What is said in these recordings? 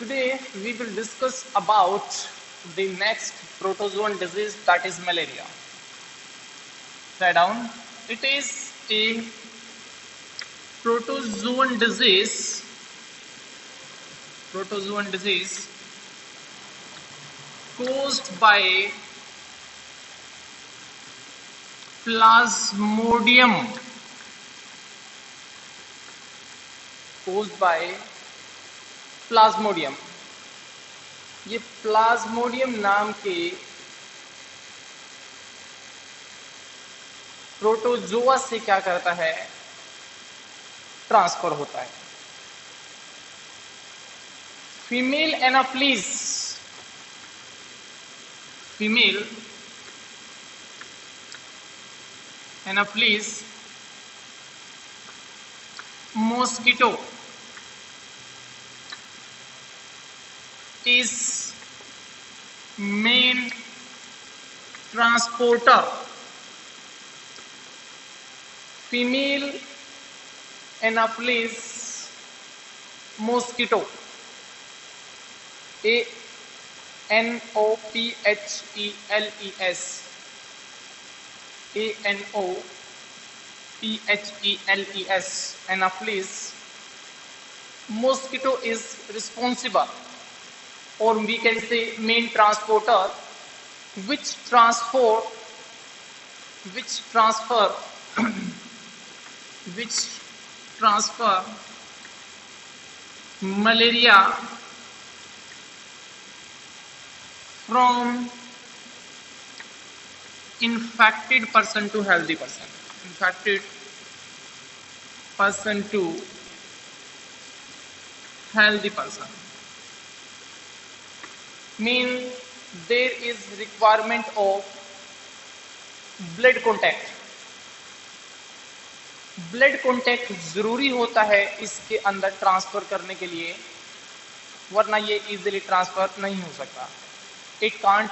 Today we will discuss about the next protozoan disease, that is malaria. Write down. It is a protozoan disease caused by Plasmodium. ये Plasmodium नाम के protozoa से क्या करता है, transfer होता है। Female Anopheles mosquito is main transporter. Female Anopheles mosquito, Anopheles Anopheles mosquito is responsible, or we can say main transporter, which transfer malaria from infected person to healthy person. Mean there is requirement of blood contact. Blood contact जरूरी होता है इसके अंदर transfer करने के लिए, वरना ये इजीली ट्रांसफर नहीं हो सकता। It can't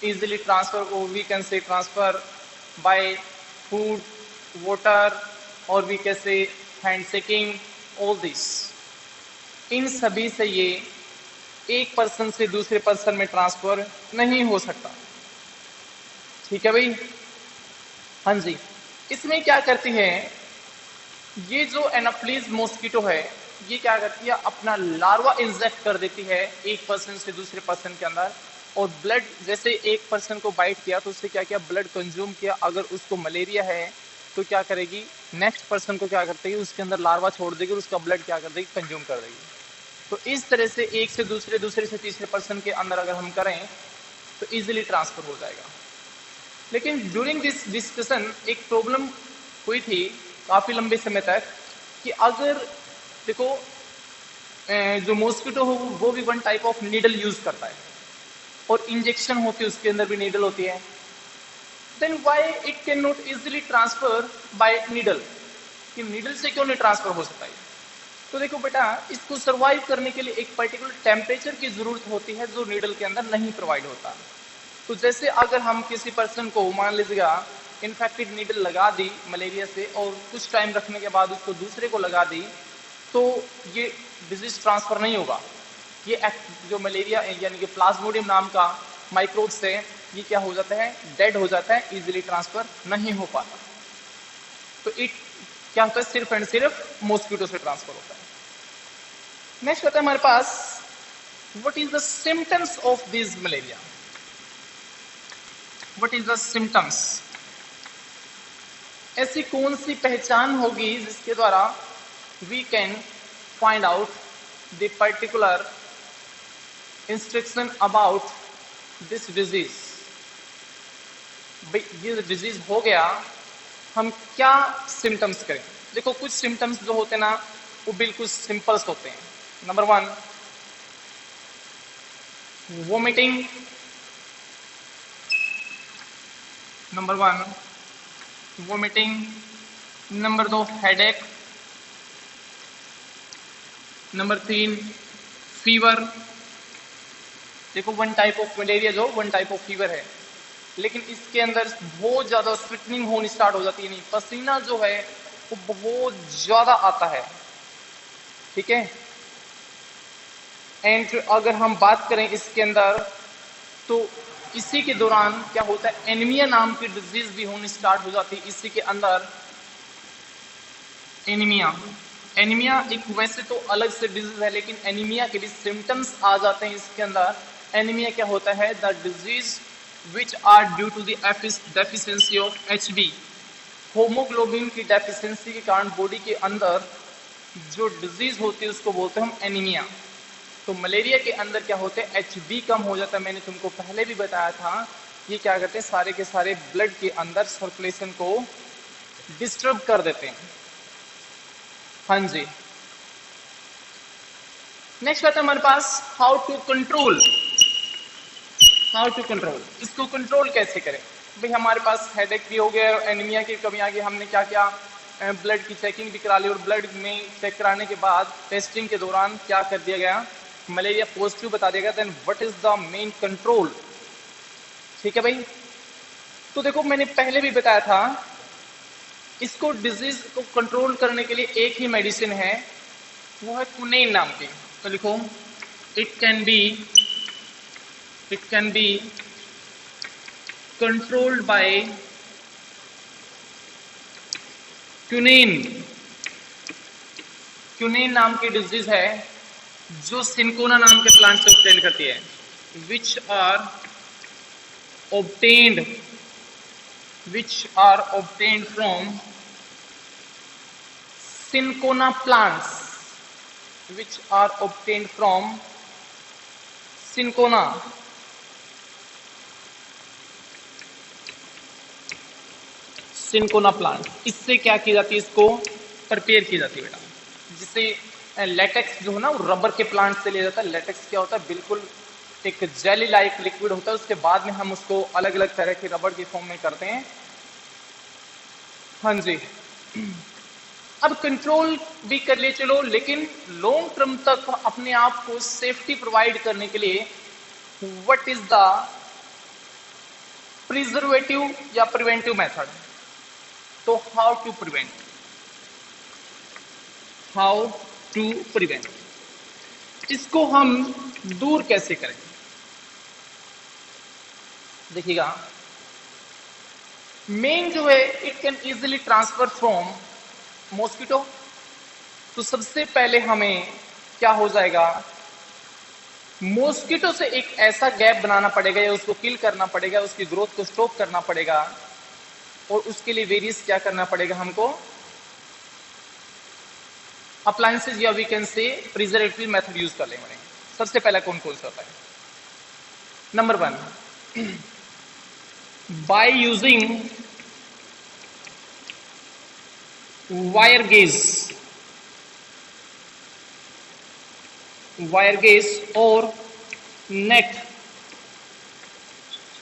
easily transfer, we can say transfer by food, water, और we can say hand shaking, all this. इन सभी से ये एक पर्सन से दूसरे पर्सन में ट्रांसफर नहीं हो सकता। ठीक है भाई? हाँ जी। इसमें क्या करती है, ये जो एनाफ्लीज मॉस्किटो है, ये क्या करती है, अपना लार्वा इंजेक्ट कर देती है एक पर्सन से दूसरे पर्सन के अंदर, और ब्लड, जैसे एक पर्सन को बाइट किया तो उससे क्या किया, ब्लड कंज्यूम किया। अगर उसको मलेरिया है तो क्या करेगी, नेक्स्ट पर्सन को क्या करती है, उसके अंदर लार्वा छोड़ देगी और उसका ब्लड क्या कर देगी, कंज्यूम कर देगी। तो इस तरह से एक से दूसरे, दूसरे से तीसरे पर्सन के अंदर अगर हम करें तो इजीली ट्रांसफर हो जाएगा। लेकिन ड्यूरिंग दिस डिस्कशन एक प्रॉब्लम हुई थी काफी लंबे समय तक, कि अगर देखो जो मॉस्किटो हो वो भी one type of needle use करता है, और इंजेक्शन होती है, उसके अंदर भी नीडल होती है, then why it can not easily transfer by needle, कि नीडल से क्यों नहीं ट्रांसफर हो सकता है? तो देखो बेटा, इसको सरवाइव करने के लिए एक पर्टिकुलर टेम्परेचर की जरूरत होती है जो नीडल के अंदर नहीं प्रोवाइड होता। तो जैसे अगर हम किसी पर्सन को, मान लीजिएगा, इन्फेक्टेड नीडल लगा दी मलेरिया से, और कुछ टाइम रखने के बाद उसको दूसरे को लगा दी, तो ये डिजीज ट्रांसफर नहीं होगा। ये जो मलेरिया यानी कि प्लाज्मोडियम नाम का माइक्रोब से ये क्या हो जाता है, डेड हो जाता है, इजीली ट्रांसफर नहीं हो पाता। तो इट क्या होता है, सिर्फ एंड सिर्फ मॉस्किटो से ट्रांसफर होता है। नेक्स्ट होता है हमारे पास, what is the symptoms of this malaria. What is the symptoms, ऐसी कौन सी पहचान होगी जिसके द्वारा we can find out the particular instruction about this disease. ये डिजीज हो गया, हम क्या सिम्टम्स करें? देखो, कुछ सिम्टम्स जो होते हैं ना, वो बिल्कुल सिंपल्स होते हैं। Number 1 vomiting, number 2 headache, number 3 fever. देखो, वन टाइप ऑफ मलेरिया जो वन टाइप ऑफ फीवर है, लेकिन इसके अंदर बहुत ज्यादा स्वेटिंग होनी स्टार्ट हो जाती है, नहीं, पसीना जो है वो बहुत ज्यादा आता है। ठीक है, एंड अगर हम बात करें इसके अंदर, तो इसी के दौरान क्या होता है, एनीमिया नाम की डिजीज भी होनी स्टार्ट हो जाती है इसी के अंदर। एनीमिया एक वैसे तो अलग से डिजीज है, लेकिन एनीमिया के भी सिम्टम्स आ जाते हैं इसके अंदर। एनीमिया क्या होता है, the disease which are due to the deficiency of HB, haemoglobin की डेफिशिएंसी के कारण बॉडी के अंदर जो डिजीज होती है उसको बोलते हैं हम एनीमिया। तो मलेरिया के अंदर क्या होते हैं, HB कम हो जाता है। मैंने तुमको पहले भी बताया था, ये क्या करते हैं, सारे के सारे ब्लड के अंदर सर्कुलेशन को डिस्टर्ब कर देते हैं। हाँ जी, नेक्स्ट आता है हमारे पास हाउ टू कंट्रोल। इसको कंट्रोल कैसे करें भाई। हमारे पास हेडेक भी हो गया, एनीमिया की कमी आ गई, हमने क्या क्या ब्लड की चेकिंग भी करा ली, और ब्लड में चेक कराने के बाद टेस्टिंग के दौरान क्या कर दिया गया, मलेरिया पॉजिटिव बता दिया गया। Then what is the main control. ठीक है भाई, तो देखो मैंने पहले भी बताया था, इसको डिजीज को कंट्रोल करने के लिए एक ही मेडिसिन है, वो है कुनेन नाम की। तो लिखो, it can be controlled by quinine नाम की डिजीज है, जो सिंकोना नाम के प्लांट से ऑब्टेन करती है, which are obtained from Cinchona plants, which are obtained from Cinchona plant. इससे क्या की जाती है, इसको प्रिपेयर की जाती है बेटा, जिससे लेटेक्स जो है ना, वो रबर के प्लांट से लिया जाता है। लेटेक्स क्या होता है, बिल्कुल एक जेली लाइक लिक्विड होता है, उसके बाद में हम उसको अलग अलग तरह के रबर की फॉर्म में करते हैं। हाँ जी, अब कंट्रोल भी कर ले चलो, लेकिन लॉन्ग टर्म तक अपने आप को सेफ्टी प्रोवाइड करने के लिए व्हाट इज द प्रिजर्वेटिव या प्रिवेंटिव मेथड। तो हाउ टू प्रिवेंट, इसको हम दूर कैसे करें। देखिएगा, मेन जो है, it can easily transfer from mosquito. तो सबसे पहले हमें क्या हो जाएगा, मॉस्किटो से एक ऐसा गैप बनाना पड़ेगा, या उसको किल करना पड़ेगा, उसकी ग्रोथ को स्टॉप करना पड़ेगा, और उसके लिए वेरियस क्या करना पड़ेगा हमको, अप्लायंसेज या we can say preservative method use कर लेंगे। सबसे पहला कौन कौन सा होता है, number 1, by using wire gauge or net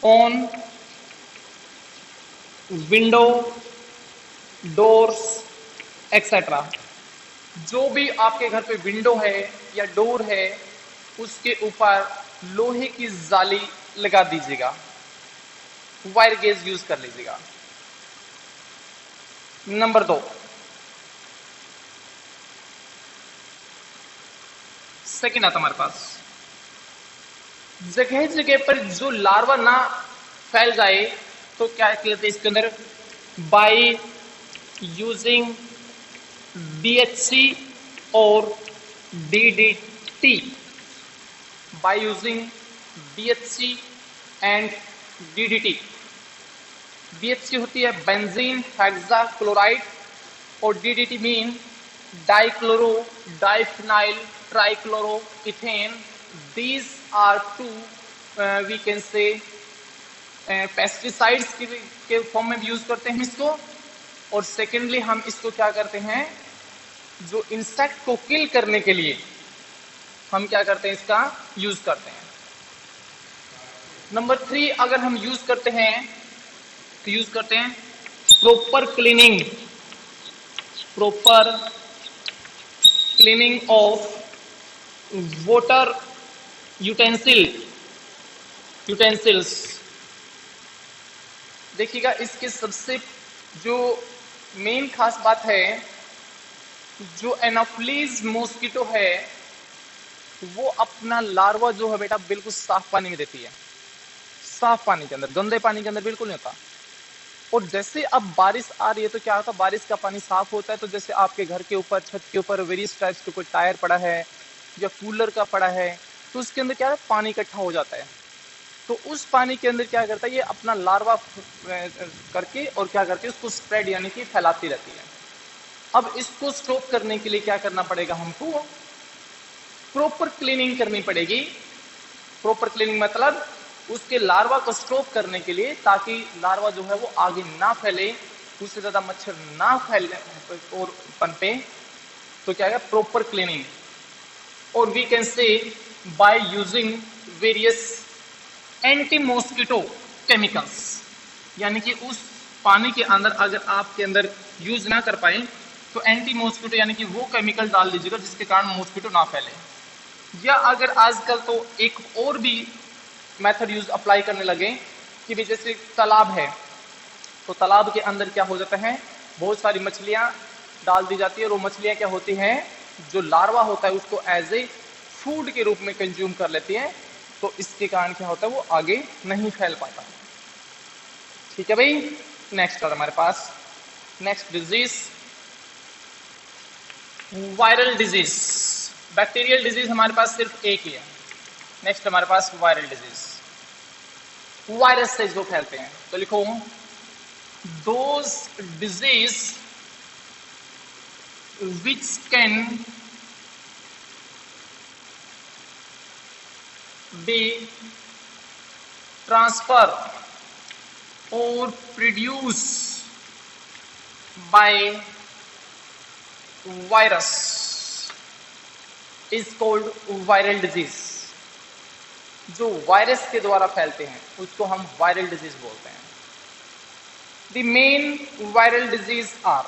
on window, doors, etc. जो भी आपके घर पे विंडो है या डोर है, उसके ऊपर लोहे की जाली लगा दीजिएगा, वायर गेज यूज कर लीजिएगा। नंबर 2, सेकेंड आता हमारे पास, जगह जगह पर जो लार्वा ना फैल जाए, तो क्या कहते हैं इसके अंदर, बाय यूजिंग BHC और DDT, by using BHC and DDT। BHC होती है बेंजीन हेक्साक्लोराइड, और DDT mean dichloro diphenyl trichloroethane. These are two we can say pesticides के फॉर्म में यूज करते हैं इसको। और सेकेंडली हम इसको क्या करते हैं, जो इंसेक्ट को किल करने के लिए हम क्या करते हैं, इसका यूज करते हैं। नंबर 3, अगर हम यूज करते हैं तो यूज करते हैं proper cleaning of water utensils. देखिएगा, इसके सबसे जो मेन खास बात है, जो एनोफिलीज मॉस्किटो है, वो अपना लार्वा जो है बेटा बिल्कुल साफ पानी में देती है, साफ पानी के अंदर, गंदे पानी के अंदर बिल्कुल नहीं होता। और जैसे अब बारिश आ रही है तो क्या होता है, बारिश का पानी साफ होता है, तो जैसे आपके घर के ऊपर, छत के ऊपर वेरियस टाइप्स के कोई टायर पड़ा है या कूलर का पड़ा है, तो उसके अंदर क्या है, पानी इकट्ठा हो जाता है। तो उस पानी के अंदर क्या करता है, ये अपना लार्वा करके और क्या करती है, उसको स्प्रेड यानी कि फैलाती रहती है। अब इसको स्टॉप करने के लिए क्या करना पड़ेगा, हमको प्रॉपर क्लीनिंग करनी पड़ेगी। प्रॉपर क्लीनिंग मतलब उसके लार्वा को स्टॉप करने के लिए, ताकि लार्वा जो है वो आगे ना फैले, उससे ज्यादा मच्छर ना फैले और पनपे। तो क्या है, प्रॉपर क्लीनिंग। और we can say by using various anti mosquito chemicals, यानी कि उस पानी के अंदर अगर आपके अंदर यूज ना कर पाए तो एंटी मॉस्किटो यानी कि वो केमिकल डाल दीजिएगा जिसके कारण मॉस्किटो ना फैले। या अगर आजकल तो एक और भी मेथड यूज अप्लाई करने लगे कि भी जैसे तालाब है, तो तालाब के अंदर क्या हो जाता है, बहुत सारी मछलियां डाल दी जाती है, और वो मछलियां क्या होती हैं, जो लार्वा होता है उसको एज ए फूड के रूप में कंज्यूम कर लेती है। तो इसके कारण क्या होता है, वो आगे नहीं फैल पाता। ठीक है भाई, नेक्स्ट है हमारे पास, next disease viral disease. Bacterial disease हमारे पास सिर्फ एक ही है। नेक्स्ट हमारे पास वायरल डिजीज, वायरस से जो फैलते हैं। तो लिखो those disease which can be transfer और produce by virus is called viral disease. जो वायरस के द्वारा फैलते हैं उसको हम वायरल डिजीज बोलते हैं। The main viral disease are,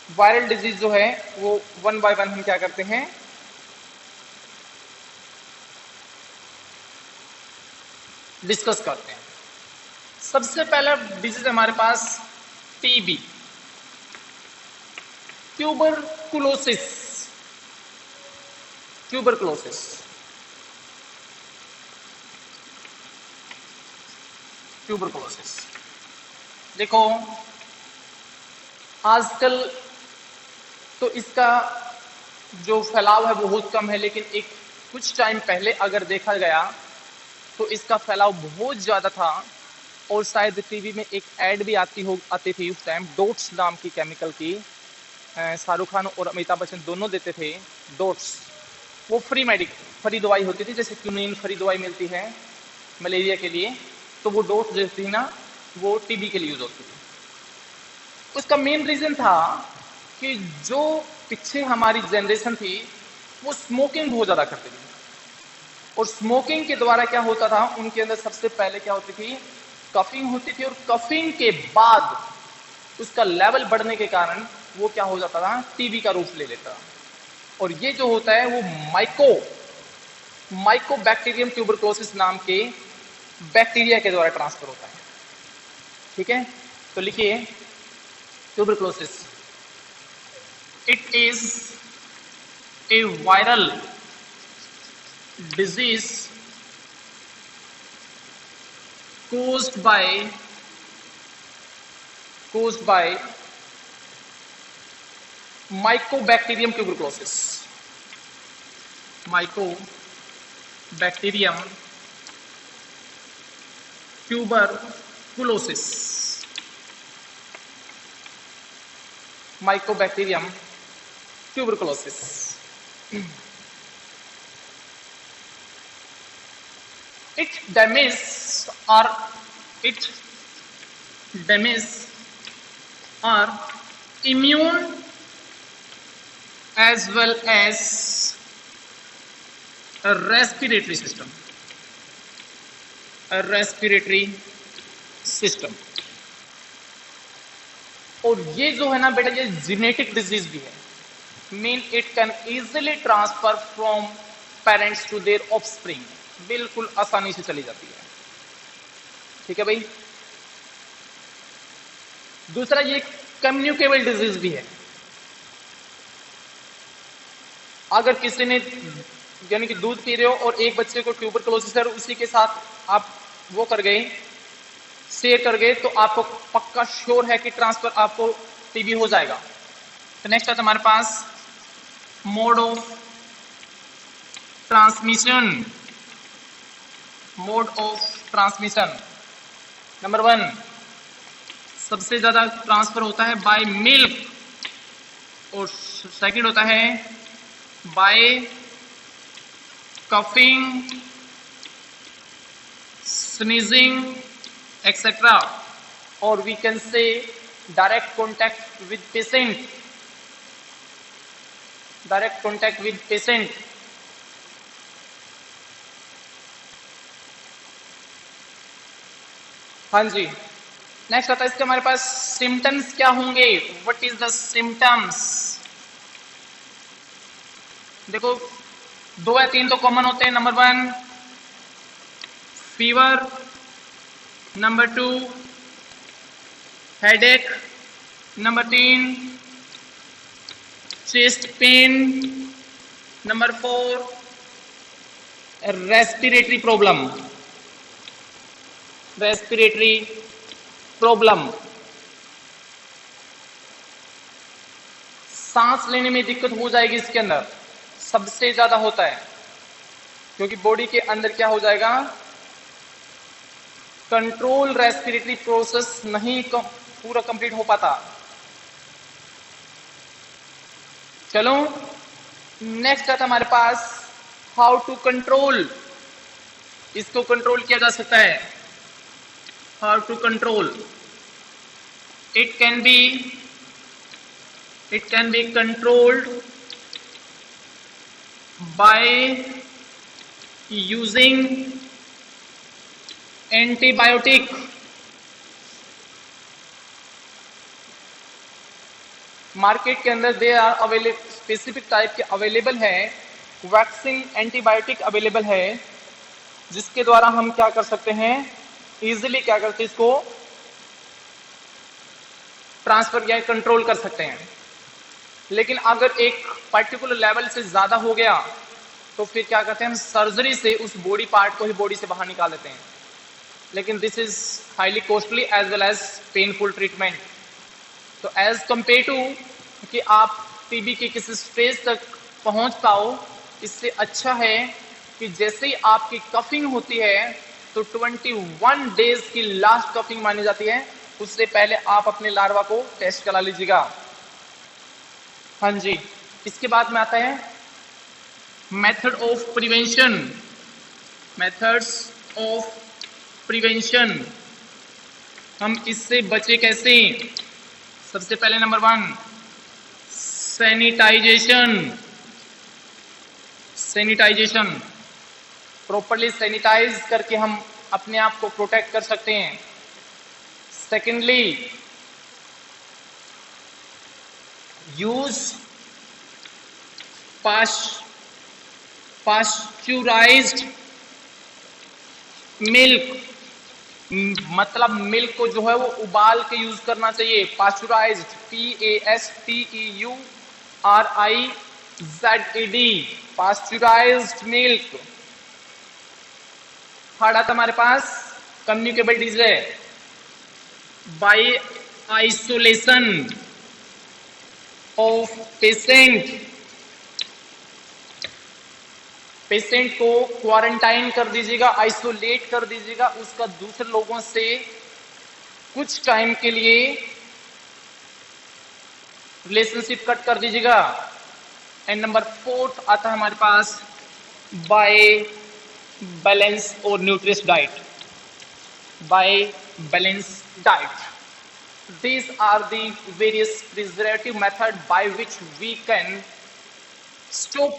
viral disease जो है वो वन बाय वन हम क्या करते हैं, डिस्कस करते हैं। सबसे पहला डिजीज हमारे पास टीबी, ट्यूबरकुलोसिस। Tuberculosis, tuberculosis. देखो आजकल तो इसका जो फैलाव है वो बहुत कम है, लेकिन एक कुछ टाइम पहले अगर देखा गया तो इसका फैलाव बहुत ज्यादा था। और शायद टीवी में एक एड भी आती थी उस टाइम, डोट्स नाम की केमिकल की, शाहरुख खान और अमिताभ बच्चन दोनों देते थे डोट्स। वो फ्री दवाई होती थी, जैसे क्यूनिन फ्री दवाई मिलती है मलेरिया के लिए, तो वो डोट्स जो थी ना वो टीबी के लिए यूज होती थी। उसका मेन रीजन था कि जो पीछे हमारी जनरेशन थी वो स्मोकिंग बहुत ज्यादा करती थी, और स्मोकिंग के द्वारा क्या होता था, उनके अंदर सबसे पहले क्या होती थी, कफिंग होती थी, और कफिंग के बाद उसका लेवल बढ़ने के कारण वो क्या हो जाता था, टीबी का रूप ले लेता। और ये जो होता है वो माइकोबैक्टीरियम ट्यूबरकुलोसिस नाम के बैक्टीरिया के द्वारा ट्रांसफर होता है। ठीक है, तो लिखिए tuberculosis, it is a viral disease caused by Mycobacterium tuberculosis. Mycobacterium tuberculosis. Mycobacterium tuberculosis. It damages our immune as well as a respiratory system. और ये जो है ना बेटा, ये जेनेटिक डिजीज भी है। Mean it can easily transfer from parents to their offspring, बिल्कुल आसानी से चली जाती है। ठीक है भाई। दूसरा ये कम्युनिकेबल डिजीज भी है। अगर किसी ने यानी कि दूध पी रहे हो और एक बच्चे को ट्यूबरकुलोसिस है, उसी के साथ आप वो कर गए, शेयर कर गए, तो आपको पक्का श्योर है कि ट्रांसफर आपको टीबी हो जाएगा। तो नेक्स्ट आता है हमारे पास mode of transmission. Mode of transmission number 1, सबसे ज्यादा ट्रांसफर होता है बाय मिल्क, और सेकंड होता है बाय कफिंग, स्नीजिंग एक्सेट्रा, और we can say direct contact with patient. Direct contact with patient. हाँ जी, नेक्स्ट आता है इसके हमारे पास सिम्टम्स क्या होंगे। What is the symptoms? देखो 2 या 3 तो कॉमन होते हैं। Number 1 fever, number 2 headache, number 3 chest pain, number 4 respiratory problem. Respiratory problem, सांस लेने में दिक्कत हो जाएगी इसके अंदर, सबसे ज्यादा होता है, क्योंकि बॉडी के अंदर क्या हो जाएगा, कंट्रोल रेस्पिरेटरी प्रोसेस नहीं पूरा कंप्लीट हो पाता। चलो नेक्स्ट आता हमारे पास हाउ टू कंट्रोल। इसको कंट्रोल किया जा सकता है। How to control it can be controlled by using antibiotic. Market के अंदर they are available, specific type के अवेलेबल है, वैक्सीन एंटीबायोटिक अवेलेबल है, जिसके द्वारा हम क्या कर सकते हैं, इजिली क्या करते हैं, इसको ट्रांसफर या कंट्रोल कर सकते हैं। लेकिन अगर एक पर्टिकुलर लेवल से ज्यादा हो गया तो फिर क्या करते हैं, हम सर्जरी से उस बॉडी पार्ट को ही बॉडी से बाहर निकाल देते हैं। लेकिन this is highly costly as well as painful treatment. तो एज कंपेयर टू कि आप टीबी के किसी स्टेज तक पहुंच पाओ, इससे अच्छा है कि जैसे ही आपकी कफिंग होती है तो 21 डेज की लास्ट कफिंग मानी जाती है, उससे पहले आप अपने लार्वा को टेस्ट करा लीजिएगा। हाँ जी, इसके बाद में आता है method of prevention. Methods of prevention, हम इससे बचे कैसे। सबसे पहले number 1 sanitisation. Sanitisation, properly sanitise करके हम अपने आप को प्रोटेक्ट कर सकते हैं। सेकेंडली यूज पास्चुराइज्ड मिल्क, मतलब मिल्क को जो है वो उबाल के यूज करना चाहिए। Pasteurised, PASTEURIZED, pasteurised milk. Third आता हमारे पास कम्युनिकेबल डिजीज है, bye isolation of patient. Patient को क्वारंटाइन कर दीजिएगा, आइसोलेट कर दीजिएगा, उसका दूसरे लोगों से कुछ टाइम के लिए रिलेशनशिप कट कर दीजिएगा। एंड नंबर 4 आता है हमारे पास बाय बैलेंस और nutritious diet. By balance diet, these are the various preservative method by which we can stop